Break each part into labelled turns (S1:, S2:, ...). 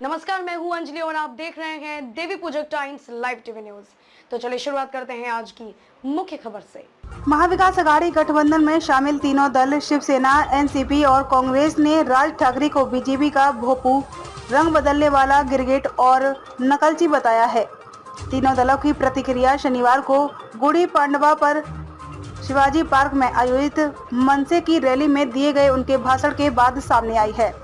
S1: नमस्कार, मैं हूं अंजलि और आप देख रहे हैं देवी Poojak Times live TV news. तो चलिए शुरुआत करते हैं आज की मुख्य खबर से।
S2: महाविकास आघाड़ी गठबंधन में शामिल तीनों दल शिवसेना, एनसीपी और कांग्रेस ने राज ठाकरे को बीजेपी का भोपू, रंग बदलने वाला गिरगिट और नकलची बताया है। तीनों दलों की प्रतिक्रिया शनिवार को गुड़ी पांडवा पर शिवाजी पार्क में आयोजित मनसे की रैली में दिए गए उनके भाषण के बाद सामने आई है।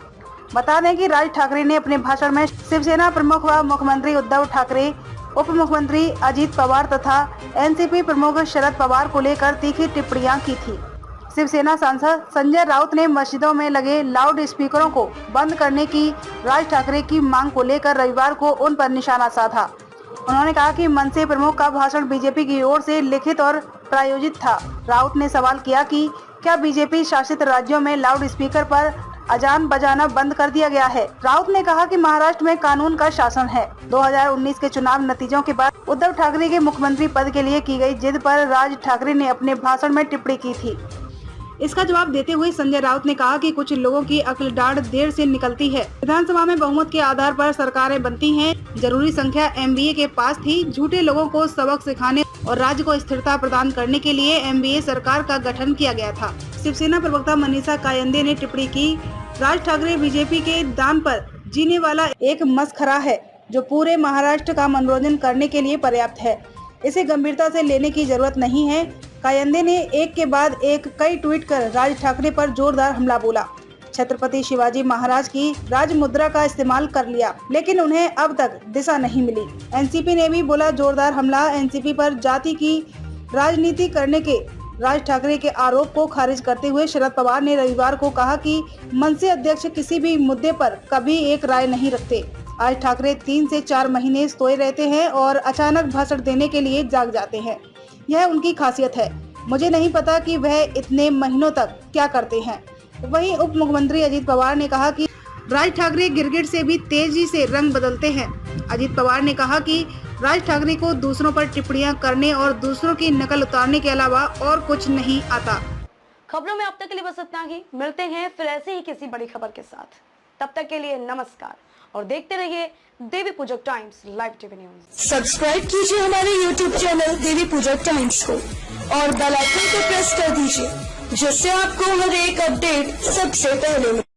S2: बता दें कि राज ठाकरे ने अपने भाषण में शिवसेना प्रमुख व मुख्यमंत्री उद्धव ठाकरे, उप मुख्यमंत्री अजीत पवार तथा एनसीपी प्रमुख शरद पवार को लेकर तीखी टिप्पणियां की थी। शिवसेना सांसद संजय राउत ने मस्जिदों में लगे लाउड स्पीकरों को बंद करने की राज ठाकरे की मांग को लेकर रविवार को उन पर निशाना साधा। उन्होंने कहा कि मनसे प्रमुख का भाषण बीजेपी की ओर से लिखित और प्रायोजित था। राउत ने सवाल किया कि क्या बीजेपी शासित राज्यों में लाउड स्पीकर पर अजान बजाना बंद कर दिया गया है। राउत ने कहा कि महाराष्ट्र में कानून का शासन है। 2019 के चुनाव नतीजों के बाद उद्धव ठाकरे के मुख्यमंत्री पद के लिए की गई जिद पर राज ठाकरे ने अपने भाषण में टिप्पणी की थी। इसका जवाब देते हुए संजय राउत ने कहा कि कुछ लोगों की अक्ल डांड देर से निकलती है। विधानसभा में बहुमत के आधार पर सरकारें बनती हैं। जरूरी संख्या MBA के पास थी। झूठे लोगों को सबक सिखाने और राज्य को स्थिरता प्रदान करने के लिए MBA सरकार का गठन किया गया था। शिवसेना प्रवक्ता मनीषा कायंदे ने टिप्पणी की, राज ठाकरे बीजेपी के दाम पर जीने वाला एक मस्खरा है जो पूरे महाराष्ट्र का मनोरंजन करने के लिए पर्याप्त है। इसे गंभीरता से लेने की जरूरत नहीं है। कायंदे ने एक के बाद एक कई ट्वीट कर राज ठाकरे पर जोरदार हमला बोला। छत्रपति शिवाजी महाराज की राज मुद्रा का इस्तेमाल कर लिया, लेकिन उन्हें अब तक दिशा नहीं मिली। एनसीपी ने भी बोला जोरदार हमला। एनसीपी पर जाति की राजनीति करने के राज ठाकरे के आरोप को खारिज करते हुए शरद पवार ने रविवार को कहा कि मनसे अध्यक्ष किसी भी मुद्दे पर कभी एक राय नहीं रखते। आज ठाकरे 3 से 4 महीने सोए रहते हैं और अचानक भाषण देने के लिए जाग जाते हैं। यह उनकी खासियत है। मुझे नहीं पता कि वह इतने महीनों तक क्या करते हैं। वहीं उप मुख्यमंत्री अजीत पवार ने कहा कि राज ठाकरे गिरगिट से भी तेजी से रंग बदलते हैं। अजीत पवार ने कहा कि राज ठाकरे को दूसरों पर टिप्पणियां करने और दूसरों की नकल उतारने के अलावा और कुछ नहीं आता।
S1: खबरों में अब तक के लिए बस इतना ही। मिलते हैं फिर ऐसे ही किसी बड़ी खबर के साथ। तब तक के लिए नमस्कार और देखते रहिए Devi Poojak Times live TV news.
S3: Subscribe कीजिए हमारे YouTube चैनल देवी पूजक टाइम्स को और बेल आइकन को प्रेस कर दीजिए, जिससे आपको हर एक अपडेट सबसे पहले मिले।